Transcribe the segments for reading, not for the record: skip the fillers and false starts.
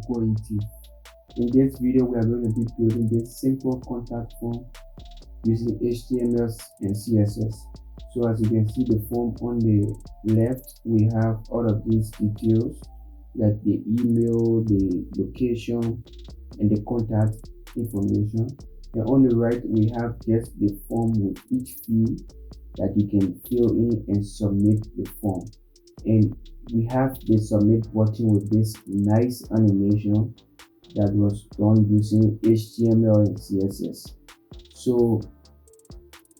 quality. In this video, we are going to be building this simple contact form using HTML and CSS. So as you can see, the form on the left, we have all of these details like the email, the location, and the contact information. And on the right, we have just the form with each field that you can fill in and submit the form. And we have the submit button with this nice animation that was done using HTML and CSS. So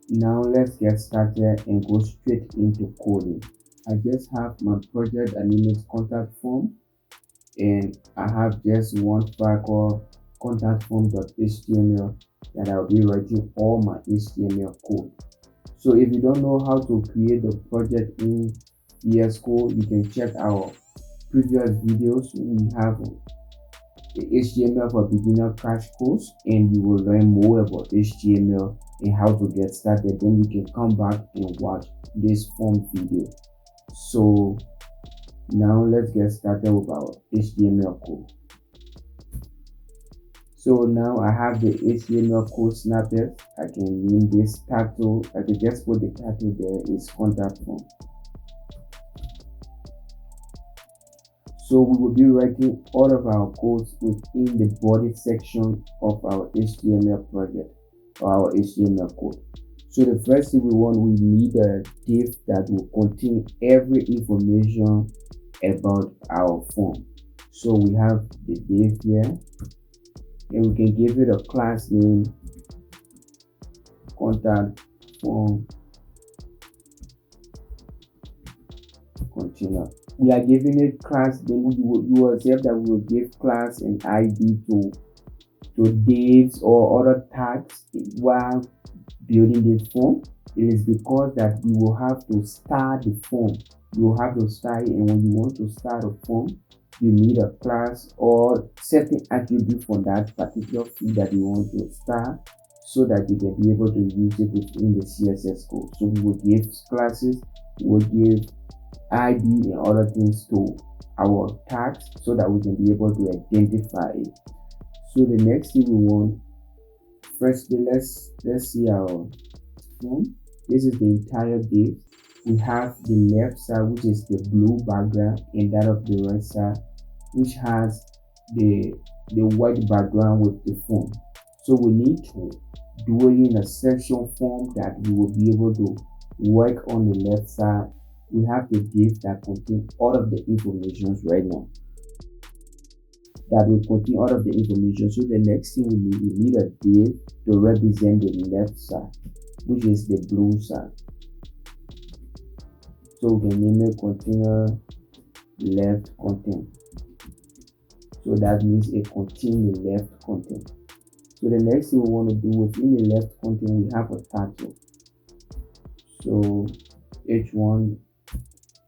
now let's get started and go straight into coding. I just have my project animate contact form, and I have just one file called contact form.html that I'll be writing all my HTML code. So if you don't know how to create the project in VS Code, you can check our previous videos. We have the HTML for beginner crash course, and you will learn more about HTML and how to get started. Then you can come back and watch this form video. So now let's get started with our HTML code. So now I have the HTML code snippet. I can name this title. I can just put the title there is contact form. So we will be writing all of our codes within the body section of our HTML project or our HTML code. So the first thing we need a div that will contain every information about our form. So we have the div here, and we can give it a class name, contact form container. We are giving it class name. You will observe that we will give class and ID to divs or other tags while building this form. It is because that we will have to start the form. You will have to start it, and when you want to start a form, you need a class or certain attribute for that particular field that you want to start, so that you can be able to use it within the CSS code. So we will give classes, we will give ID and other things to our tags so that we can be able to identify it. So the next thing we want, firstly, let's see our form. This is the entire div. We have the left side, which is the blue background, and that of the right side, which has the white background with the form. So we need to do it in a section form that we will be able to work on the left side. We have the div that contains all of the information right now. That will contain all of the information. So the next thing we need a div to represent the left side, which is the blue side. So we can name it container left content. So that means it contains the left content. So the next thing we want to do within the left content, we have a title. So H1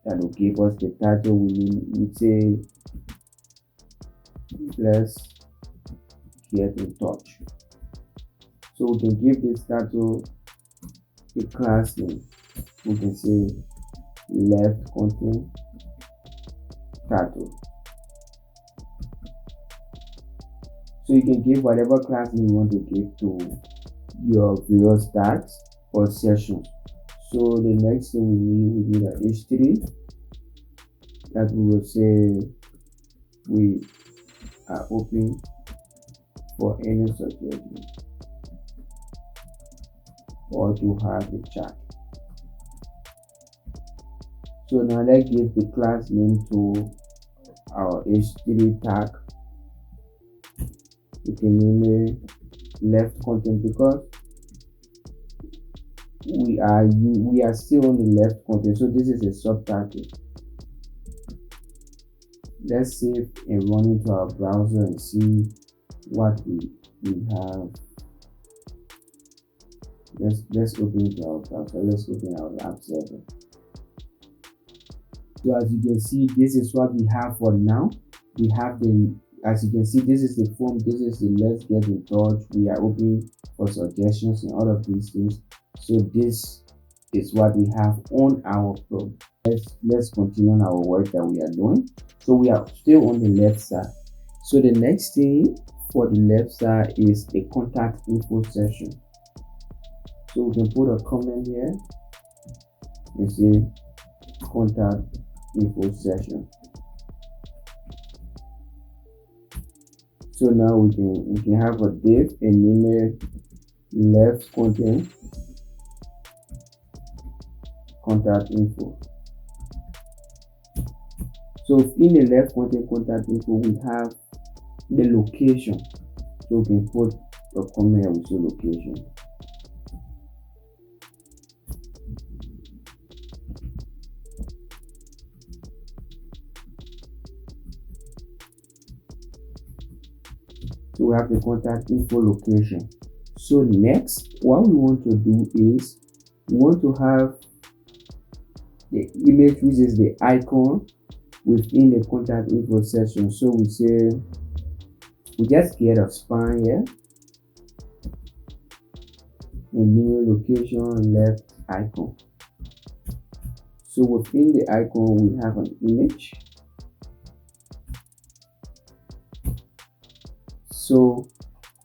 that will give us the title. We say let's get in touch. So we can give this title a class name. We can say left content title. So you can give whatever class name you want to give to your various tags or sessions. So the next thing we need a H3 that we will say we are open for any suggestion or to have a chat. So now let's give the class name to our H3 tag. We can name it left content because we are still on the left content. So this is a subtitle. Let's save and run into our browser and see what we have. Let's open it to our browser. Let's open our app server. So as you can see, this is what we have for now. We have as you can see, this is the form, this is the let's get in touch. We are open for suggestions and all of these things. So this is what we have on our form. Let's continue on our work that we are doing. So we are still on the left side. So the next thing for the left side is the contact info section. So we can put a comment here and say contact info section. So now we can have a div and name it left content contact info. So in the left contact info, we have the location. So we can put a comment with your location. So we have the contact info location. So next, what we want to do is we want to have the image, which is the icon within the contact info section. So we say we just get a span here, a new location left icon. So within the icon we have an image. So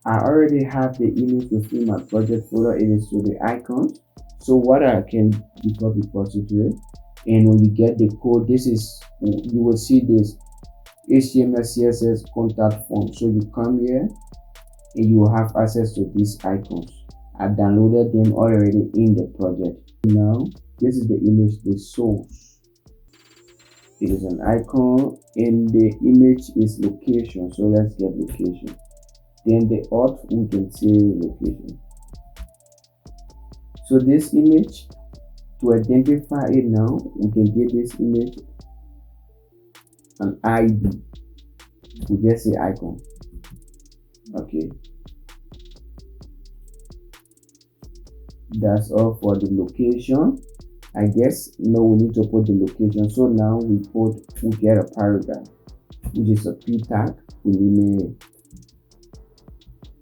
I already have the image within my project folder. It is to the icon. So what I can do, copy paste to it, and when you get the code, this is, you will see this HTML CSS contact form. So you come here and you will have access to these icons. I downloaded them already in the project. Now this is the image, the source. It is an icon and the image is location. So let's get location. Then the auth, we can say location. So this image, to identify it now, we can give this image an ID. We just say icon. Okay. That's all for the location. I guess no, we need to put the location. So now we get a paragraph, which is a p tag. We name it.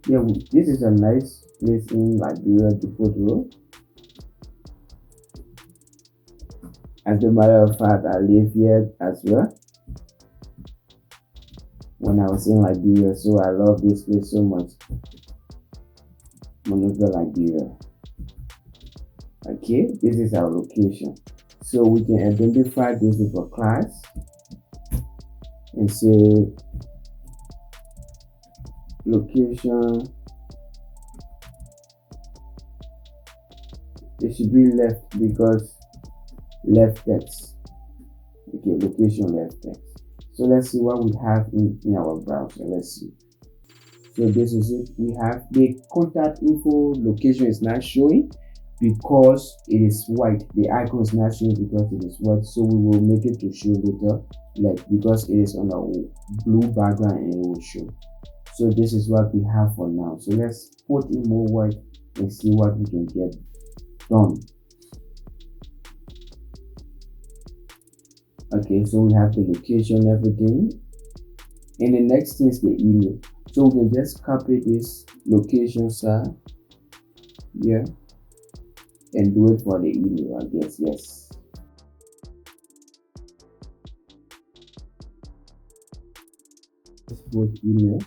Yeah, this is a nice place in Liberia to put row. As a matter of fact, I live here as well when I was in Liberia, so I love this place so much. Monrovia, Liberia. Okay, this is our location. So we can identify this with a class and say location. It should be left because left text. Okay, location left text. So let's see what we have in our browser. Let's see. So this is it. We have the contact info location is not showing because it is white. The icon is not showing because it is white. So we will make it to show later, like because it is on a blue background and it will show. So this is what we have for now. So let's put in more white and see what we can get done. Okay, so we have the location, everything, and the next thing is the email. So we can just copy this location side here and do it for the email, I guess. Yes. Let's put email.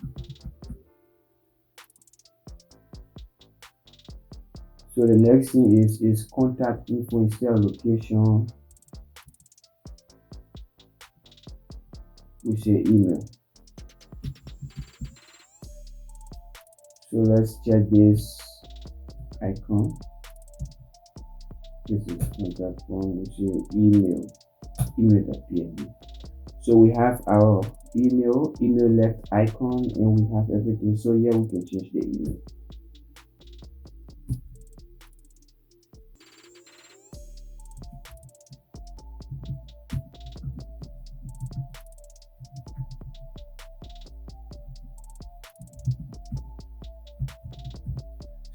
So the next thing is contact info instead of location. We say email. So let's check this icon. This is contact form. We say email.png. So we have our email left icon, and we have everything. So here we can change the email.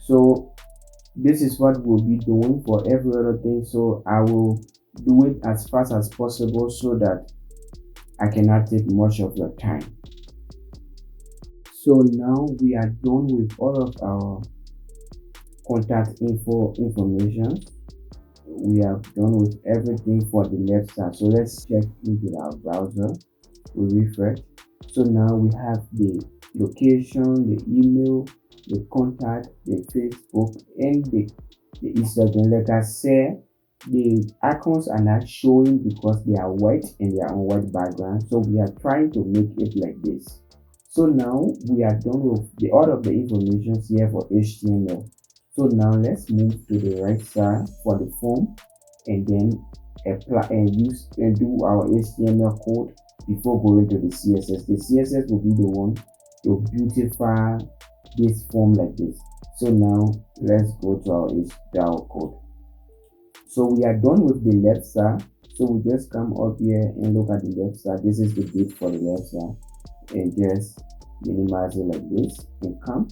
So this is what we'll be doing for every other thing. So I will do it as fast as possible so that I cannot take much of your time. So now we are done with all of our contact information. We are done with everything for the left side. So let's check into our browser. We refresh. So now we have the location, the email, the contact, the Facebook, and the Instagram. Like I said, the icons are not showing because they are white and they are on white background. So we are trying to make it like this. So now we are done with all of the information here for HTML. So now let's move to the right side for the form and then apply and use and do our HTML code before going to the CSS. The CSS will be the one to beautify this form like this. So now let's go to our code. So we are done with the left side. So we just come up here and look at the left side. This is the date for the left side, and just minimize it like this and come.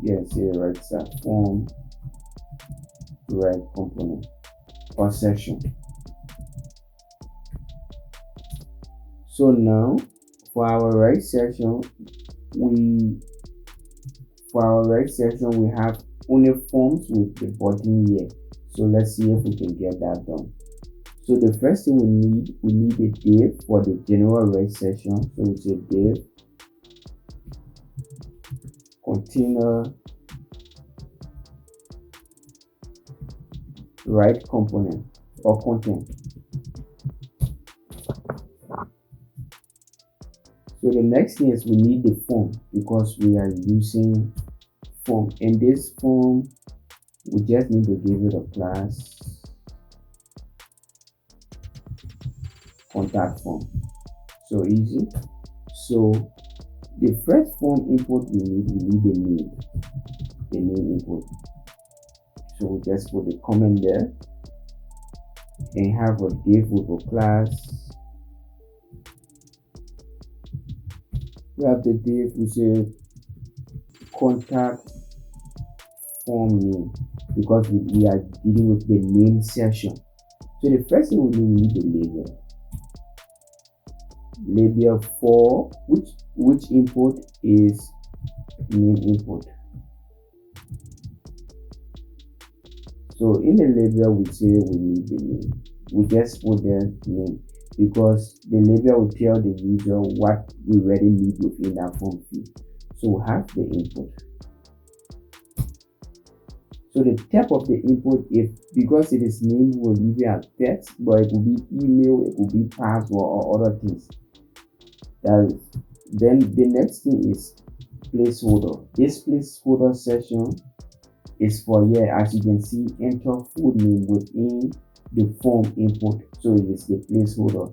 Yes, here right side form, right component or section. So now for our right section, we have only forms with the button here. So let's see if we can get that done. So the first thing we need a div for the general right section. So we say div container right component or content. So the next thing is we need the form because we are using form. In this form, we just need to give it a class contact form. So easy. So the first form input we need the name input. So we just put the comment there and have a div with a class. We have the div, we say contact form name because we are dealing with the name section. So the first thing we need the label for which input is name input. So in the label we say we need the name. We just put the name because the label will tell the user what we really need within that form field. So we have the input. So the type of the input, because it is name, will leave it as text, but it could be email, it could be password or other things. Then the next thing is placeholder. This placeholder section is for here, as you can see, enter full name within the form input. So it is the placeholder,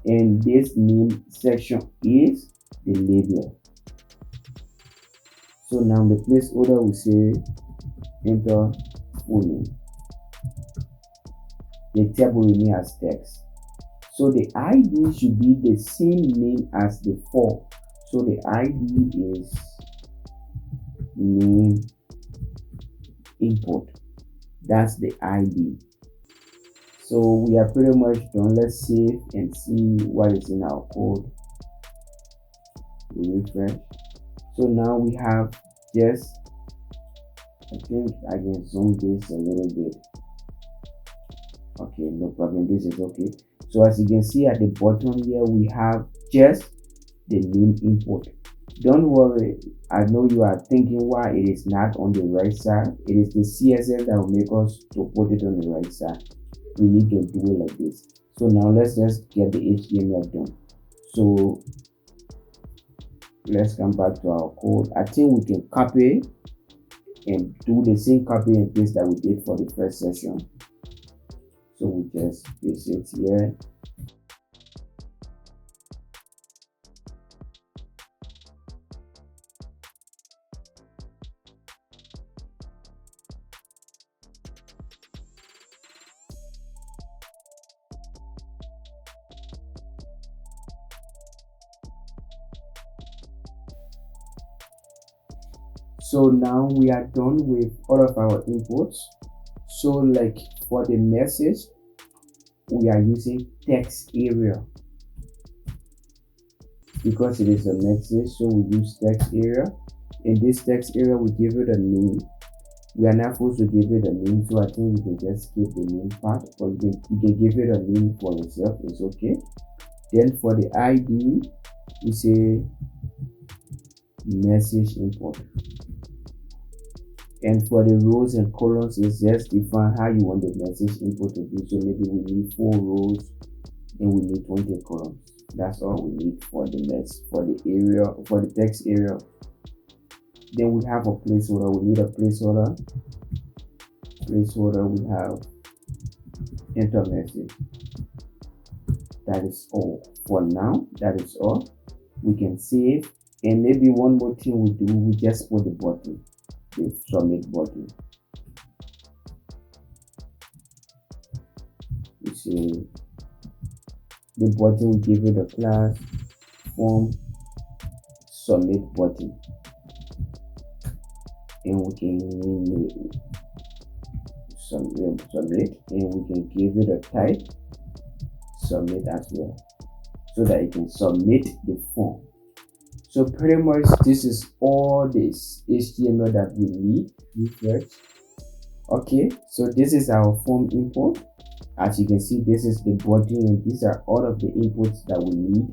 and this name section is the label. So now the placeholder will say enter full name. The table will remain as text. So the ID should be the same name as the form. So the ID is name input. That's the ID. So we are pretty much done. Let's save and see what is in our code. We refresh. So now we have just, I think I can zoom this a little bit. Okay, no problem, this is okay. So as you can see at the bottom here, we have just the name input. Don't worry, I know you are thinking why it is not on the right side. It is the CSS that will make us to put it on the right side. We need to do it like this. So now let's just get the HTML done. So let's come back to our code. I think we can copy and do the same copy and paste that we did for the first session. So we just paste it here. So now we are done with all of our inputs. So like for the message, we are using text area because it is a message. So we use text area. In this text area, we give it a name. We are not supposed to give it a name, so I think we can just skip the name part, or you can give it a name for yourself. It's okay. Then for the ID, we say message import. And for the rows and columns, it's just define how you want the message import to be. So maybe we need 4 rows and we need 20 columns. That's all we need for the area, for the text area. Then we have a placeholder. We need a placeholder. We have enter message. That is all for now. That is all. We can save, and maybe one more thing we do, we just put the button, the submit button. We say the button, we give it a class form submit button, and we can name it submit, and we can give it a type submit as well, so that it can submit the form. So pretty much this is all this HTML that we need. Refresh. Okay, so this is our form import. As you can see, this is the body, and these are all of the inputs that we need,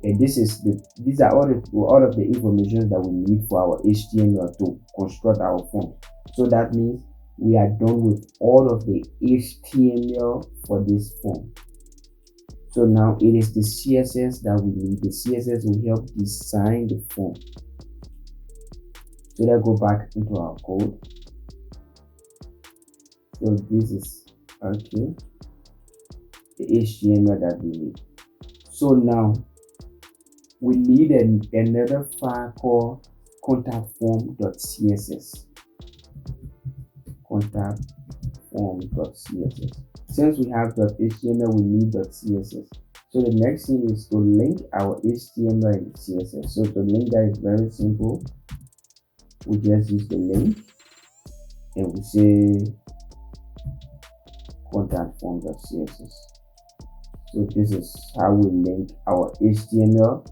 and these are all of the information that we need for our HTML to construct our form. So that means we are done with all of the HTML for this form. So now it is the CSS that we need. The CSS will help design the form. So let's go back into our code. So this is okay, the HTML that we need. So now we need another file called contact form.css. Contact form.css. Since we have .html, we need .css. So the next thing is to link our HTML and CSS. So to link that is very simple. We just use the link and we say contact form.css. So this is how we link our HTML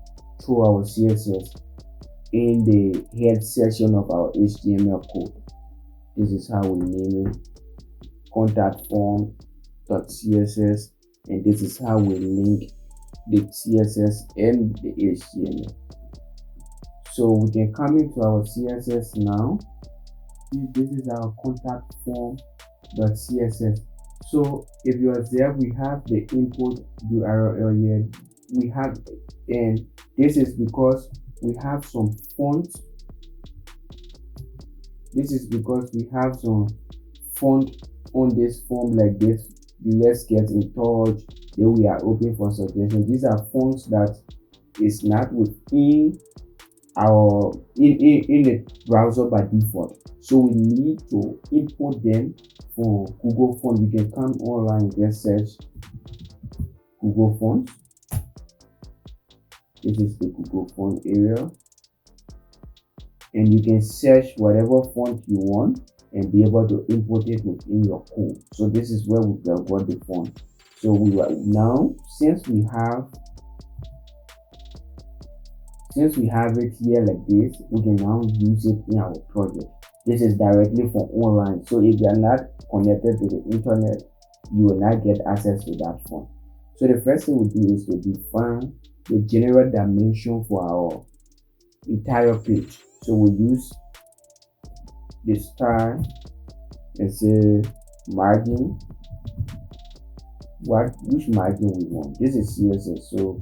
to our CSS in the head section of our HTML code. This is how we name it, contact form.css, and this is how we link the CSS and the HTML. So we can come into our CSS now. This is our contact form.css. So if you observe, we have the input URL here. We have, and this is because we have some fonts. This is because we have some font on this form like this. Let's get in touch. Then we are open for suggestions. These are fonts that is not within our in the browser by default. So we need to import them for Google Fonts. You can come online and just search Google Fonts. This is the Google Font area, and you can search whatever font you want and be able to import it within your code. So this is where we got the font. So we are now, since we have it here like this, we can now use it in our project. This is directly from online. So if you are not connected to the internet, you will not get access to that font. So the first thing we do is to define the general dimension for our entire page. So we use the style and say margin. Which margin we want? This is CSS. So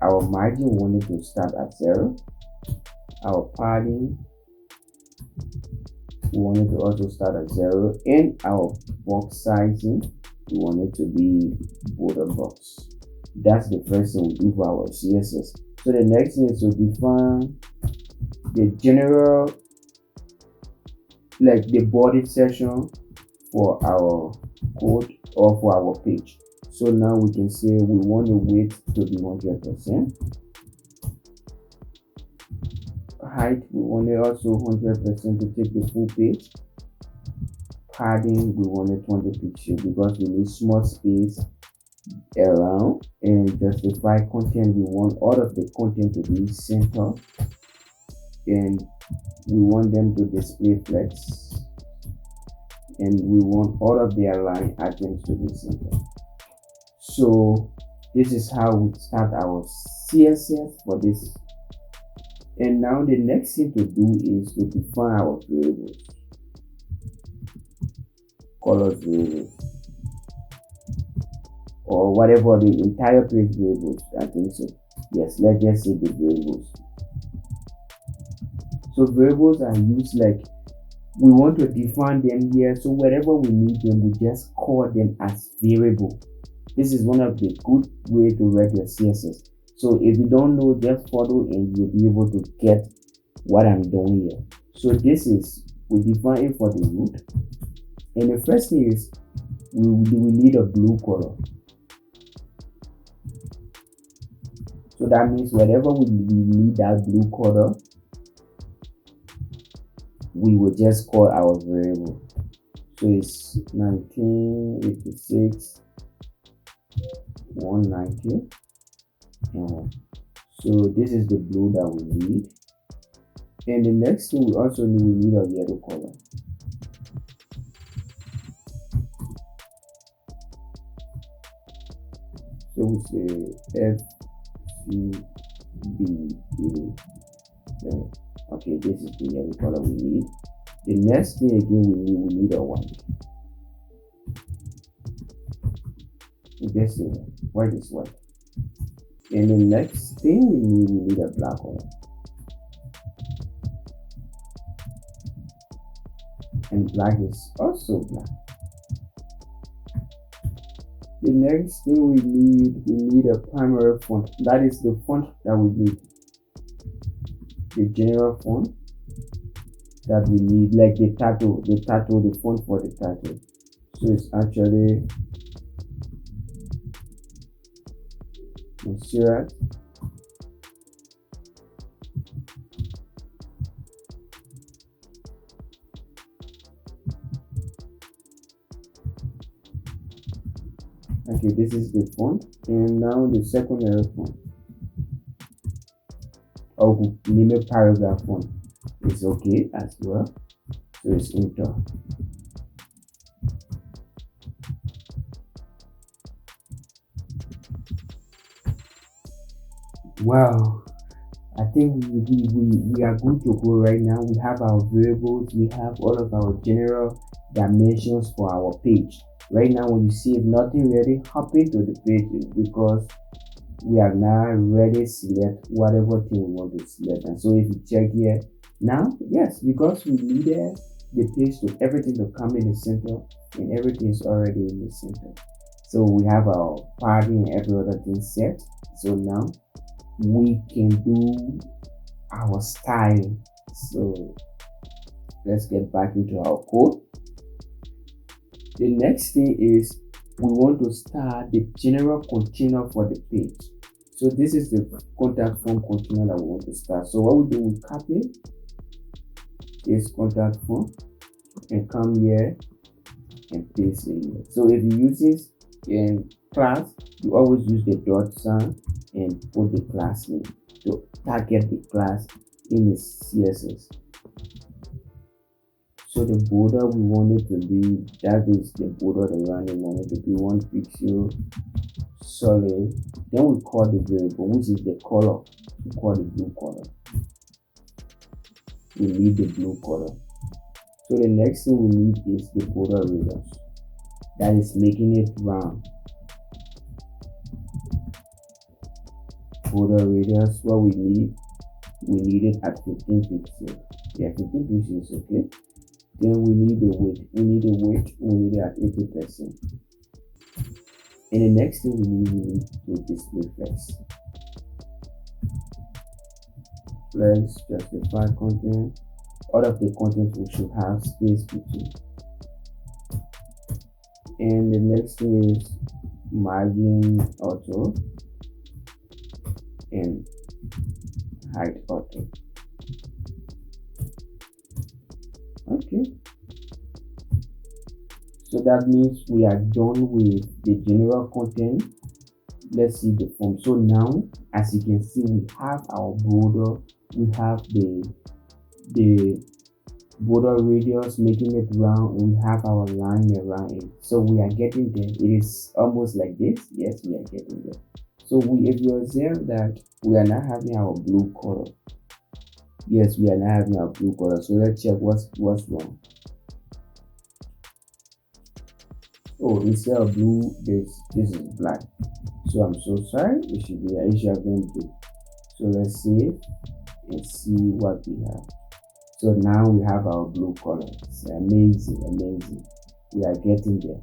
our margin we want it to start at 0. Our padding we want it to also start at 0, and our box sizing we want it to be border box. That's the first thing we do for our CSS. So the next thing is to define the general, like the body section for our code or for our page. So now we can say we want the width to be 100%. Height, we want it also 100% to take the full page. Padding, we want it 20 pixels because we need small space around. And justify content, we want all of the content to be center, and we want them to display flex, and we want all of the align items to be center. So This is how we start our CSS for this. And now the next thing to do is to define our variables, color variables, or whatever the entire page variables. I think so. Yes, let's just say the variables. So variables are used like we want to define them here. So wherever we need them, we just call them as variable. This is one of the good way to write your CSS. So if you don't know, just follow and you'll be able to get what I'm doing here. So this is, we define it for the root. And the first thing is we need a blue color. So that means wherever we need that blue color, we will just call our variable. So it's 1986 190 and so this is the blue that we need. And the next thing we also need a yellow color. So we say FCBA. Okay, this is the yellow color we need. The next thing again we need a white. Just say white is white. And the next thing we need a black color. And black is also black. The next thing we need a primary font. That is the font that we need. The general font that we need, like the font for the title. So it's actually Monsieur. Okay, this is the font, and now the secondary font. Oh, name a paragraph font. It's okay as well. So it's enter. Wow, I think we are good to go right now. We have our variables, we have all of our general dimensions for our page. Right now, when you see if nothing really happened to the page, is because we are now ready to select whatever thing we want to select. And so if you check here now, yes, because we needed the page to everything to come in the center, and everything is already in the center. So we have our padding and every other thing set. So now we can do our style. So let's get back into our code. The next thing is we want to start the general container for the page. So this is the contact form container that we want to start. So what we do, we copy this contact form and come here and paste it here. So if you use this in class, you always use the dot sign and put the class name to target the class in the CSS. So the border we want it to be, that is the border the random want it to be 1 pixel solid. Then we call the variable, which is the color. We call the blue color. We need the blue color. So the next thing we need is the border radius. That is making it round. Border radius, what we need it at 15 pixels. Yeah, 15 pixels is okay. Then we need the width. We need it at 80%. And the next thing we need to display flex. Flex, justify content. All of the content we should have space between. And the next thing is margin auto and height auto. Okay, so that means we are done with the general content. Let's see the form. So now, as you can see, we have our border, we have the border radius, making it round, and we have our line around it. So we are getting there. It is almost like this. Yes, we are getting there. So if you observe that we are not having our blue color. Yes, we are not having our blue color. So let's check what's wrong. Oh, instead of blue, this is black. So I'm so sorry. It should have been blue. So let's save and see what we have. So now we have our blue color. It's amazing, amazing. We are getting there.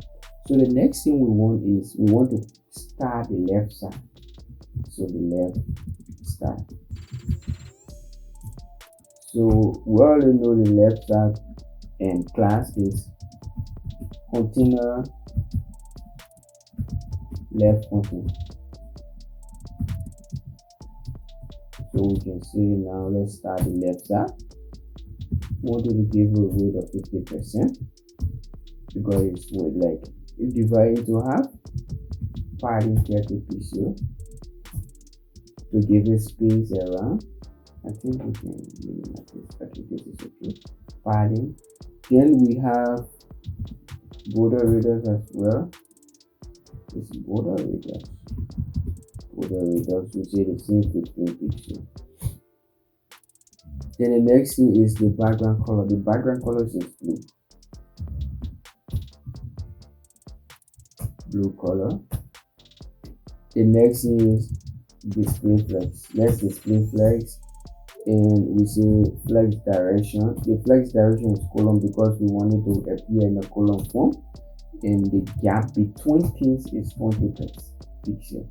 So the next thing we want is we want to start the left side. So the left side. So we already know the left side and class is container left container. So we can say now let's start the left side. We want to give a weight of 50% because it's weight like if divided into half, padding 30 pixels to give it space around. I think we can minimize this. Okay, this is okay. Padding. Then we have border radius as well. This is border radius. Border radius, we say the same 15 pixels. Then the next thing is the background color. The background color is blue. Blue color. The next thing is display flex. Let's display flex, and we say flex direction. The flex direction is column because we want it to appear in a column form, and the gap between things is 20 pixels.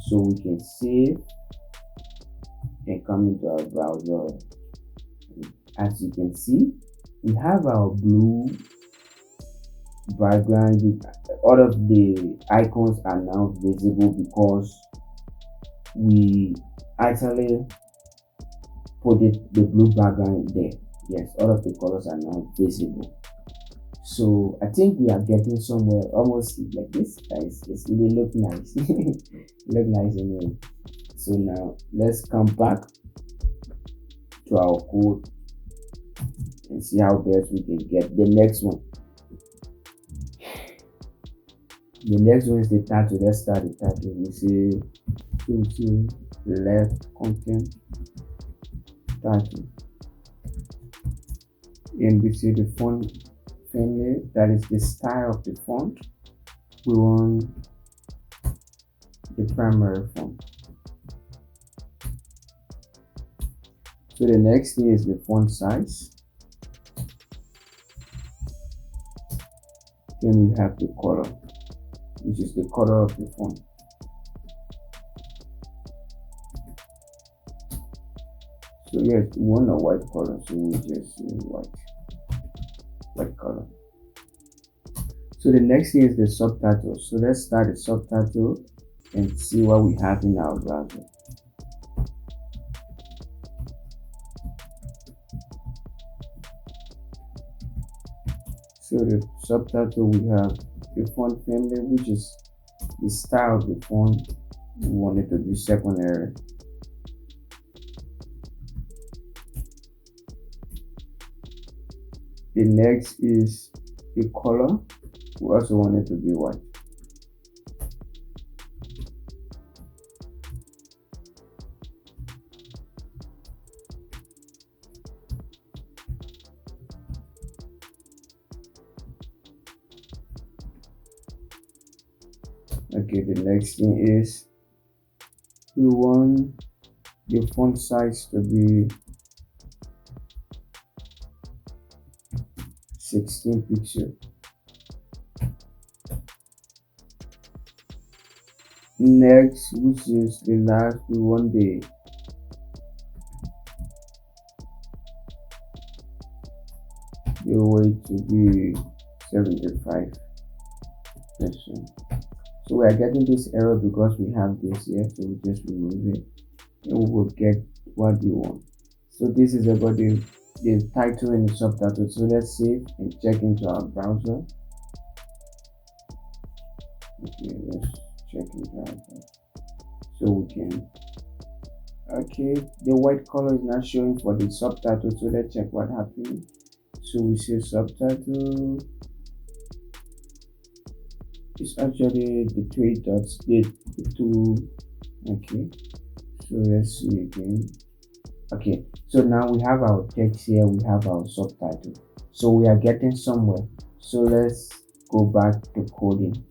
So we can save and come into our browser. As you can see, we have our blue background. All of the icons are now visible because we actually put the blue background there. Yes, all of the colors are now visible. So I think we are getting somewhere almost like this. It's really look nice. Look nice anyway. So now let's come back to our code and see how best we can get the next one. The next one is the title. Let's start the title. We say left content title, and we see the font family, that is the style of the font. We want the primary font. So the next thing is the font size. Then we have the color, which is the color of the font. So yes, we want a white color, so we just say white color. So the next thing is the subtitle. So let's start the subtitle and see what we have in our browser. So the subtitle, we have the font family, which is the style of the font. We want it to be secondary. The next is the color. We also want it to be white. Okay, the next thing is we want the font size to be 16 pixels. Next, which is the last, we want the weight to be 75%. So we are getting this error because we have this here, so we just remove it and we will get what we want. So this is about the title and the subtitle. So let's save and check into our browser. Okay, let's check into our browser. So we can, okay, the white color is not showing for the subtitle, so let's check what happened. So we say subtitle is actually the three dots, the two. Okay, so let's see again. Okay, so now we have our text here, we have our subtitle, so we are getting somewhere. So let's go back to coding.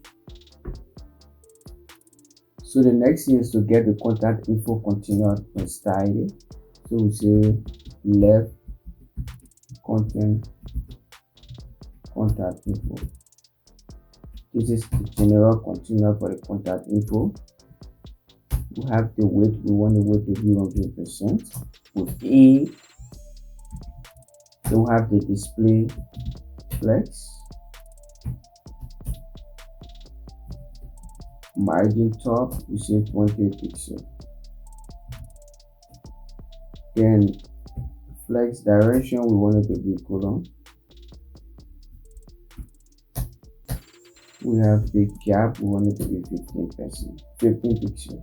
So the next thing is to get the contact info continued and style. So we say left content contact info. This is the general container for the contact info. We have the weight, we want the weight to be 100% with A. Then we have the display flex, margin top, we say 20 pixel. Then flex direction, we want it to be column. We have the gap, we want it to be 15%, 15 pixel.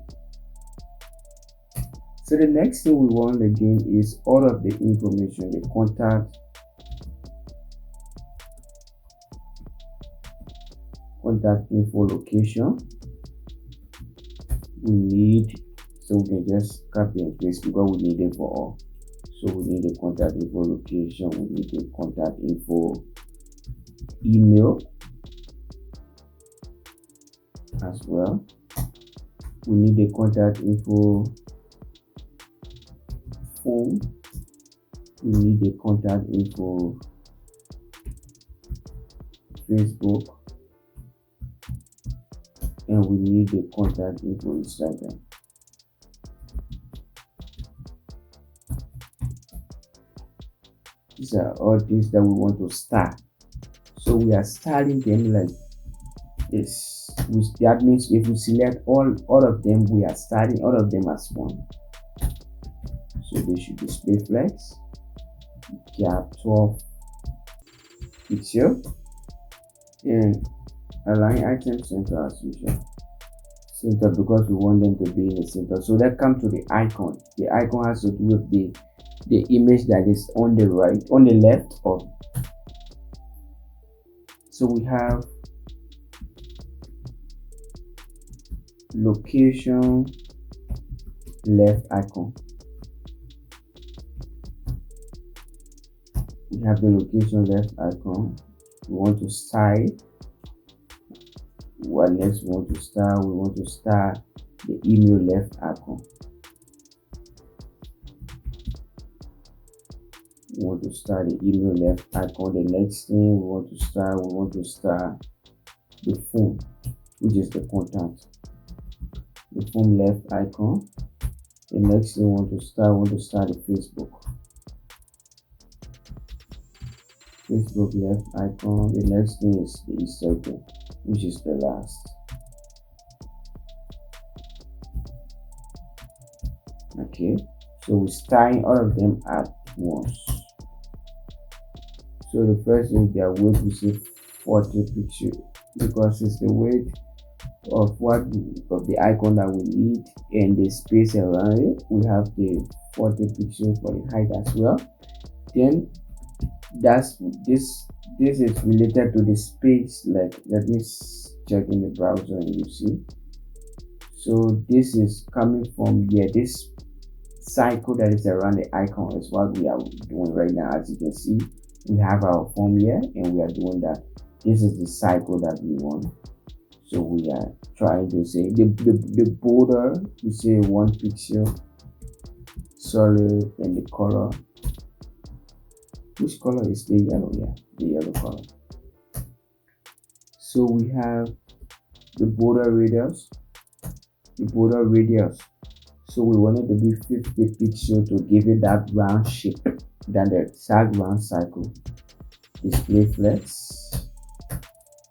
So the next thing we want again is all of the information, the contact info location. We need, so we can just copy and paste because we need it for all. So we need the contact info location, we need the contact info email as well. We need the contact info phone. We need the contact info Facebook, and we need the contact info Instagram. These are all things that we want to start. So we are starting them like this, which that means if we select all of them, we are starting all of them as one. So they should display flex, gap 12 pixel, and align item center as usual. Center because we want them to be in the center. So let's come to the icon. The icon has to do with the image that is on the right, on the left of. So we have location left icon. We have the location left icon. We want to style. What next we want to start? We want to start the email left icon. We want to start the email left icon. The next thing we want to start the phone, which is the contact. The phone left icon. The next thing we want to start the Facebook. Facebook left icon. The next thing is the Instagram, which is the last. Okay, so we're starting all of them at once. So the first thing, their weight, we say 40 pixel because it's the weight of the icon that we need, and the space around it. We have the 40 pixel for the height as well. Then this is related to the space. Like, let me check in the browser and you see. So this is coming from here. This cycle that is around the icon is what we are doing right now. As you can see, we have our form here and we are doing that. This is the cycle that we want. So we are trying to say the border, we say 1 pixel solid, and the color, which color is the yellow? Yeah, the yellow color. So we have the border radius. So we want it to be 50 pixel to give it that round shape, than the sag round cycle. Display flex,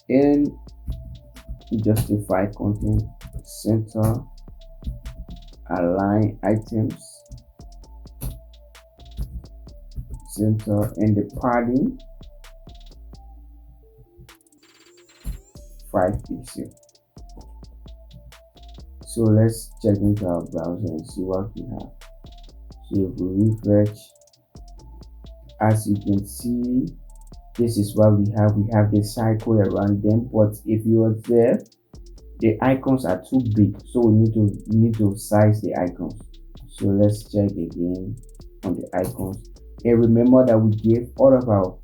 and justify content, center, align items, center, and the padding 5 pixel. So let's check into our browser and see what we have. So if we refresh, as you can see, This is what we have the cycle around them. But if you are there, the icons are too big, so we need to size the icons. So let's check again on the icons, and remember that we gave all of our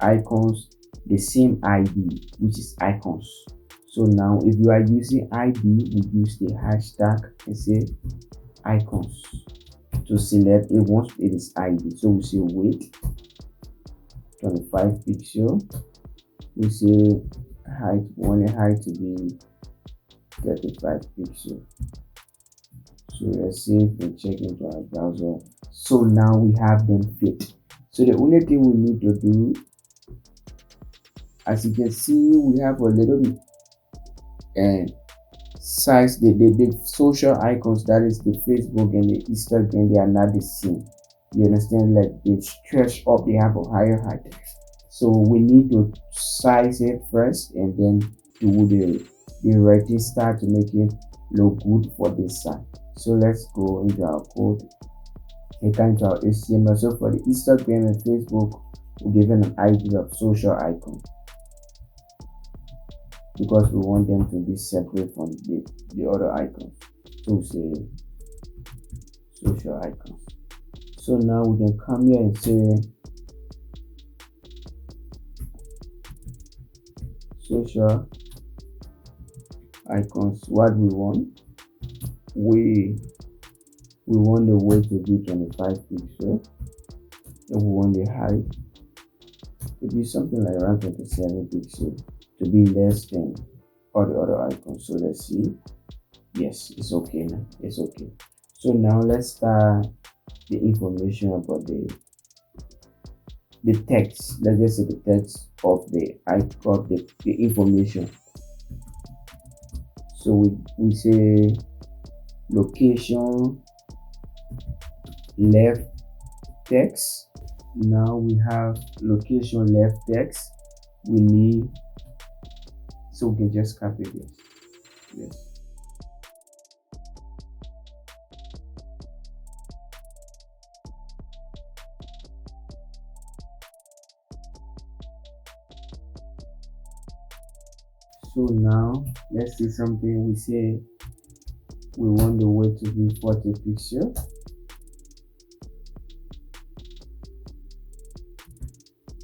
icons the same ID, which is icons. So now if you are using ID, we use the hashtag and say icons to select it once it is ID. So we say weight 25 pixel. We say height, we want the height to be 35 pixel. So let's save and check into our browser. So now we have them fit. So the only thing we need to do, as you can see, we have a little size. The social icons, that is the Facebook and the Instagram, they are not the same. You understand? Like they stretch up, they have a higher height. So we need to size it first and then do the writing style to make it look good for this side. So let's go into our code and come into our HTML. So for the Instagram and Facebook, we're given an ID of social icon because we want them to be separate from the other icons. So we say social icons. So now we can come here and say social icons. What we want, we want the weight to be 25 pixels, and we want the height to be something like around 27 pixels, to be less than all the other icons. So let's see. Yes, it's okay now. It's okay. So now let's start the information about the text. Let's just say the text of the icon, the information. So we say location left text. Now we have location left text. We need, so we can just copy this. Yes. So now let's see something. We say we want the weight to be 40 pixels.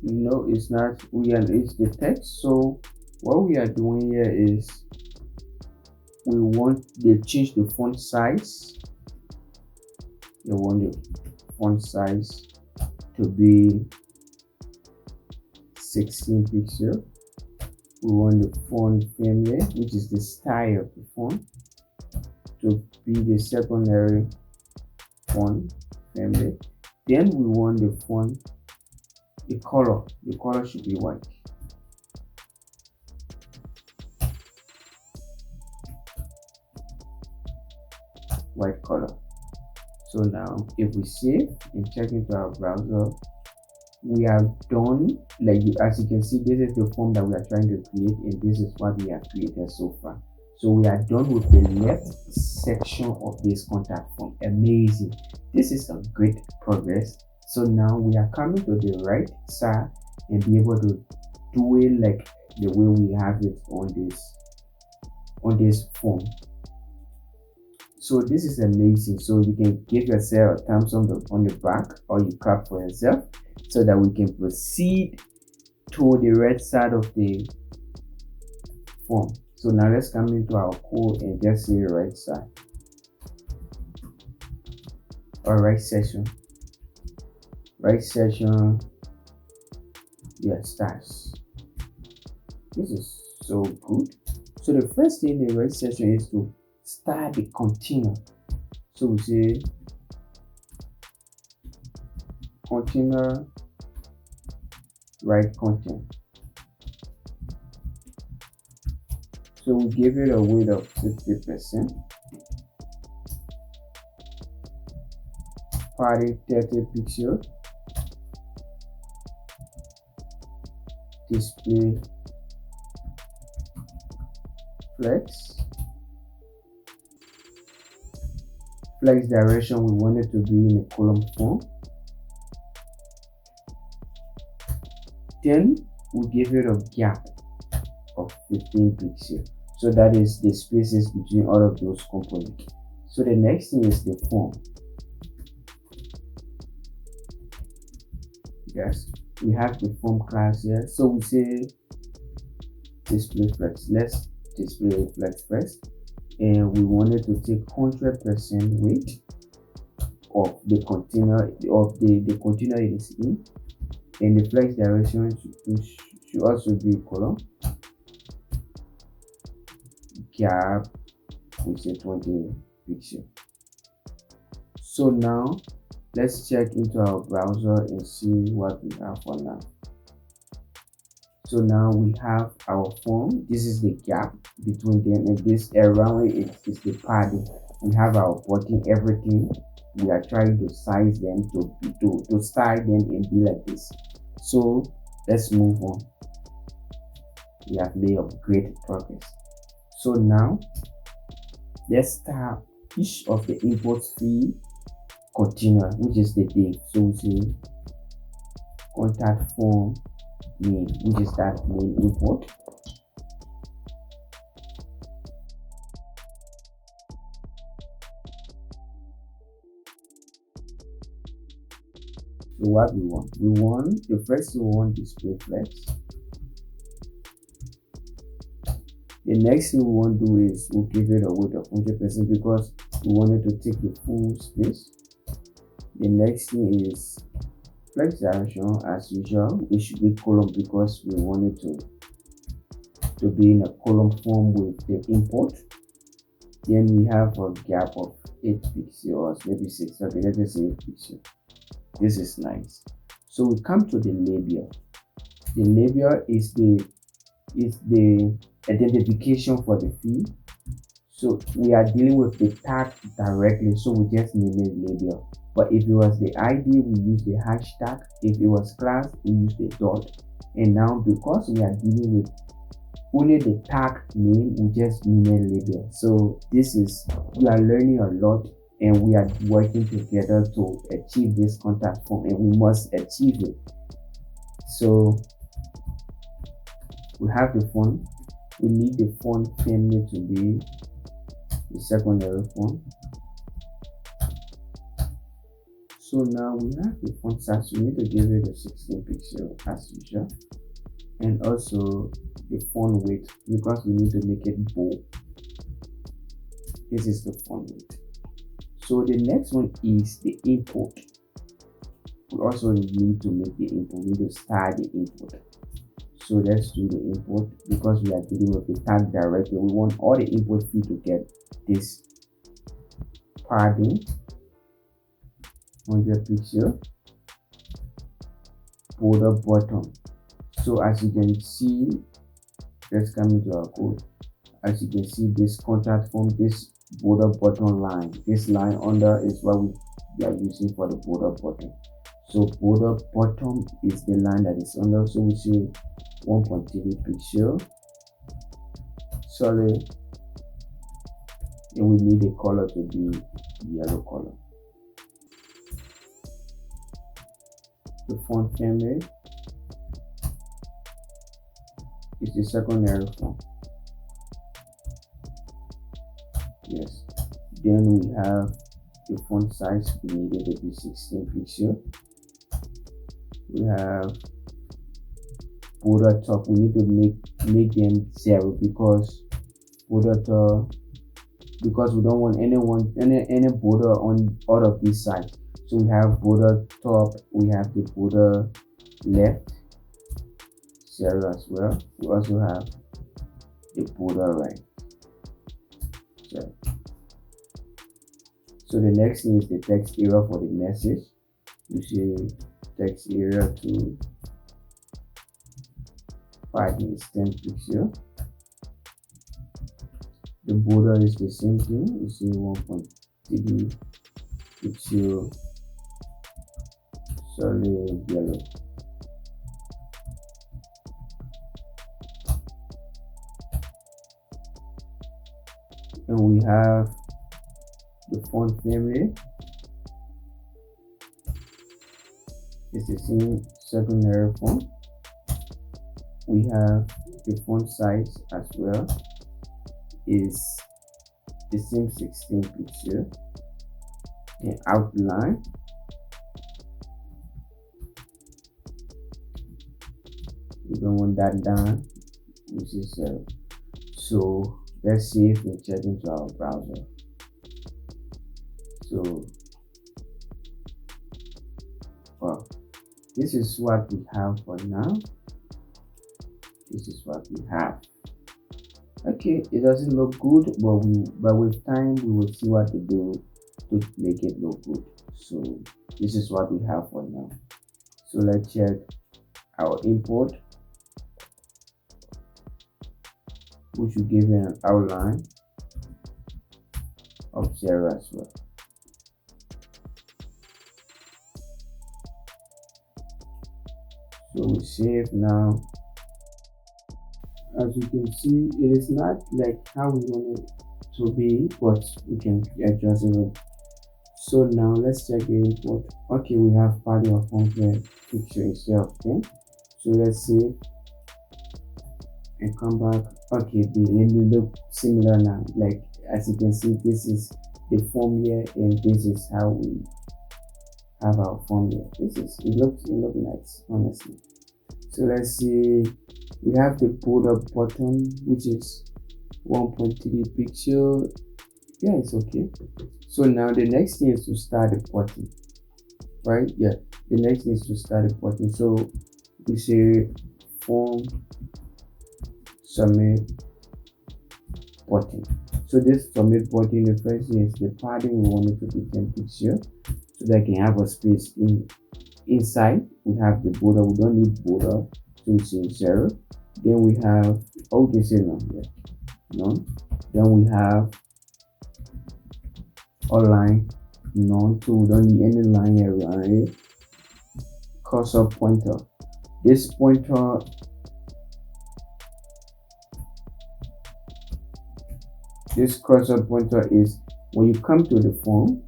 No, it's not. It's the text. So what we are doing here is we want to change the font size. We want the font size to be 16 pixels. We want the font family, which is the style of the font, to be the secondary font family. Then we want the font, the color should be white. White color. So now if we save and check into our browser, we have done, like as you can see, this is the form that we are trying to create, and this is what we have created so far. So we are done with the left section of this contact form. Amazing. This is a great progress. So now we are coming to the right side and be able to do it like the way we have it on this form. So this is amazing. So you can give yourself a thumbs up on the back, or you clap for yourself, so that we can proceed to the right side of the form. So now let's come into our code and just say right side or right section. Right section, yeah, stars. This is so good. So the first thing in the right section is to start the container. So we say container right content. So we give it a weight of 50%, party 30 pixels, display flex direction, we want it to be in a column form. Then we give it a gap of 15 pixels. So that is the spaces between all of those components. So the next thing is the form. Yes, we have the form class here. So we say display flex. Let's display flex first, and we wanted to take 100% weight of the container the container it is in, and the flex direction should also be column gap, we say 20 pixels. So now let's check into our browser and see what we have for now. So now we have our form. This is the gap between them, and this around it is the padding. We have our button, everything. We are trying to size them to style them and be like this. So let's move on. We have made great progress. So now let's start each of the import field container, which is the div. So we say contact form name, which is that name import. So what we want the first we want display flex. The next thing we want to do is we'll give it a weight of 100% because we wanted to take the full space. The next thing is flex direction. As usual, it should be column because we wanted to be in a column form with the import. Then we have a gap of 8 pixels or maybe 6. Okay, let's just say 8 pixels. This is nice. So we come to the label. The label is the identification for the field. So we are dealing with the tag directly, so we just name it label. But if it was the ID, we use the hashtag. If it was class, we use the dot. And now because we are dealing with only the tag name, we just name it label. So this is, we are learning a lot, and we are working together to achieve this contact form, and we must achieve it. So we have the font. We need the font family to be the secondary font. So now we have the font size. We need to give it a 16 pixel as usual, and also the font weight because we need to make it bold. This is the font weight. So the next one is the import. We also need to make the import. We need to start the import. So let's do the import because we are dealing with the tag directly. We want all the import field to get this padding 100 pixel border bottom. So as you can see, let's come into our code. As you can see, this contact form, this border bottom line, this line under is what we are using for the border bottom. So border bottom is the line that is under. So we say 1.3 pixel solid, and we need the color to be yellow color. The font family is the secondary font. Yes. Then we have the font size. We need it to be 16 pixel. We have border top. We need to make them 0 because border top, because we don't want any border on all of these sides. So we have border top, we have the border left 0 as well. We also have the border right. So the next thing is the text area for the message. You see text area to 5 is 10 pixel. The border is the same thing. You see 1.3 pixel solid yellow. And we have the font family. It's the same secondary font. we have the font size as well, is the same 16 pixel. And outline, we don't want that down, which is so let's see if we check into our browser. So well, this is what we have for now. This is what we have. Okay, it doesn't look good, but with time we will see what to do to make it look good. So this is what we have for now. So let's check our import, which will give an outline of 0 as well. So we save now. As you can see, it is not like how we want it to be, but we can adjust it. So now let's check the import. Okay, we have party of font picture itself. Okay, so let's see and come back. Okay, they look similar now. Like as you can see, this is the form here, and this is how we have our form here. It looks nice, honestly. So let's see, we have the border button, which is 1.3 pixel. Yeah, it's okay. So now the next thing is to start the button, right? Yeah, the next thing is to start the button. So we say form submit button. So this submit button, the first thing is the padding. We want it to be 10 pixel so that I can have a space inside. We have the border, we don't need border, so we say 0. Then we have, okay, say none, yeah, none. Then we have align, none, so we don't need any line here, right? Cursor pointer, this pointer, this cursor pointer is when you come to the phone,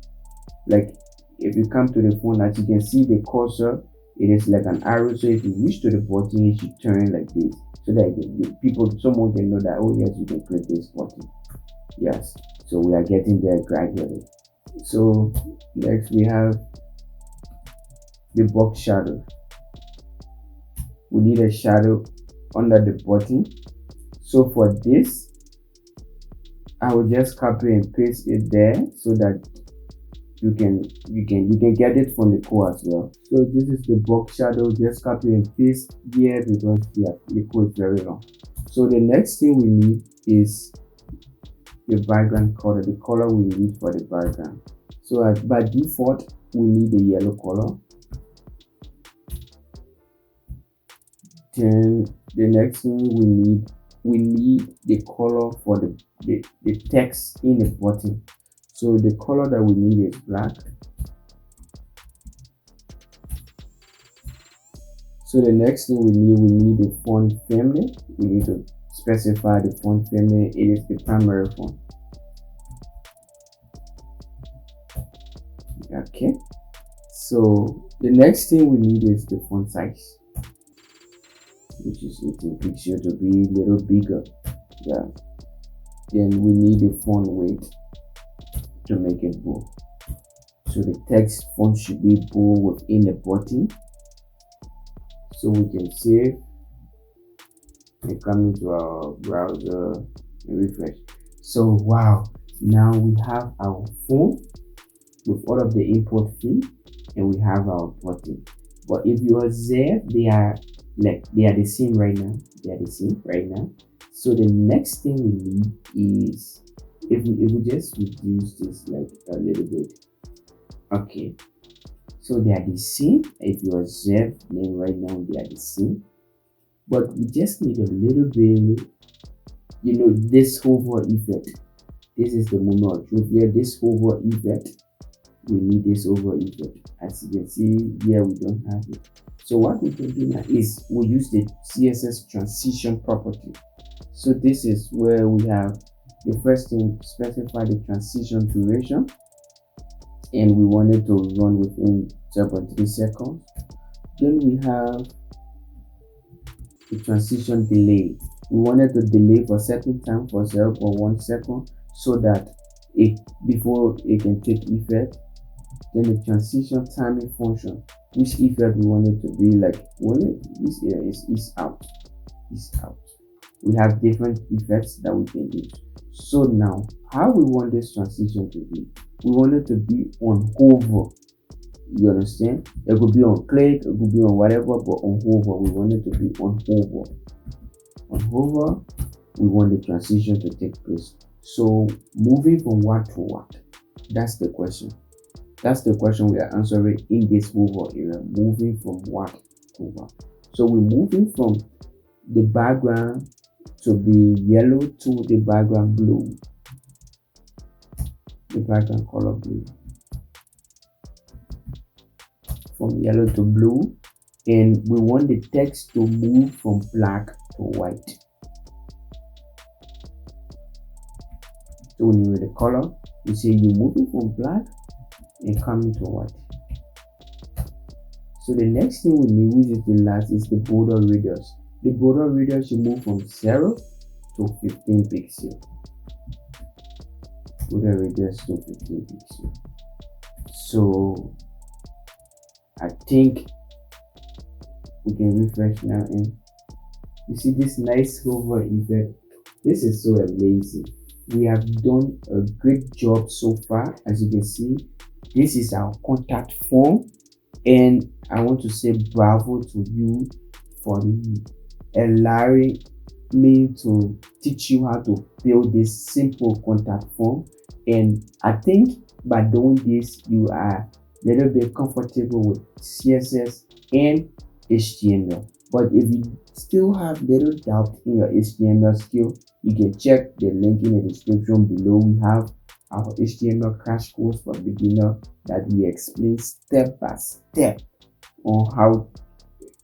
like if you come to the phone, as you can see, the cursor, it is like an arrow. So if you reach to the button, you should turn like this, so that someone can know that, oh yes, you can click this button. Yes, so we are getting there gradually. So next we have the box shadow. We need a shadow under the button. So for this, I will just copy and paste it there so that you can get it from the code as well. So this is the box shadow, just copy and paste here because the code is very long. So the next thing we need is the background color, the color we need for the background. So by default we need the yellow color. Then the next thing we need the color for the text in the button. So the color that we need is black. So the next thing we need the font family. We need to specify the font family. It is the primary font. Okay. So the next thing we need is the font size, which is 18 pixel to be a little bigger. Yeah. Then we need the font weight to make it bold. So the text font should be bold within the button. So we can save and come into our browser and refresh. So wow, now we have our phone with all of the import field, and we have our button. But if you observe, they are the same right now. They are the same right now. So the next thing we need is if we just reduce this like a little bit. Okay, so they are the same. If you observe them right now, they are the same, but we just need a little bit, this hover effect. This is the moment of truth here. This hover effect, we need this hover effect. As you can see here, we don't have it. So what we can do now is we use the CSS transition property. So this is where we have the first thing, specify the transition duration, and we want it to run within 0.3 seconds. Then we have the transition delay. We wanted to delay for certain time for 0.1 second so that it before it can take effect. Then the transition timing function, which effect we want it to be like when this here is out, is out. We have different effects that we can use. So now, how we want this transition to be? We want it to be on hover. You understand? It could be on click, it could be on whatever, but on hover, we want it to be on hover. On hover, we want the transition to take place. So moving from what to what? That's the question. That's the question we are answering in this hover area. Moving from what to what? So we're moving from the background to be yellow to the background blue. The background color blue. From yellow to blue, and we want the text to move from black to white. So when you read the color, you say you're moving from black and coming to white. So the next thing we need, which is the last, is the border radius. The border radius should move from 0 to 15 pixels. Border radius to 15 pixels. So I think we can refresh now, and you see this nice hover effect. This is so amazing. We have done a great job so far. As you can see, this is our contact form, and I want to say bravo to you for allowing me to teach you how to build this simple contact form. And I think by doing this, you are a little bit comfortable with CSS and HTML. But if you still have little doubt in your HTML skill, you can check the link in the description below. We have our HTML crash course for beginner that we explain step by step on how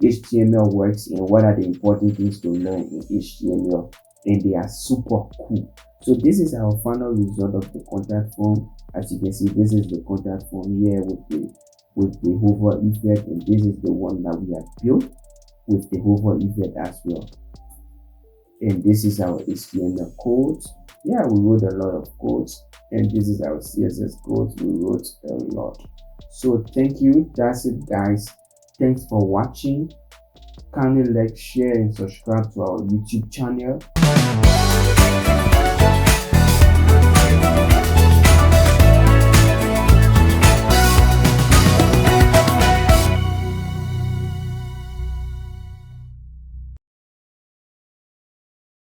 HTML works and what are the important things to learn in HTML, and they are super cool. So this is our final result of the contact form. As you can see, this is the contact form here with the hover effect, and this is the one that we have built with the hover effect as well. And this is our HTML code. Yeah, we wrote a lot of codes, and this is our CSS code. We wrote a lot. So thank you. That's it, guys. Thanks for watching. Kindly like, share, and subscribe to our YouTube channel.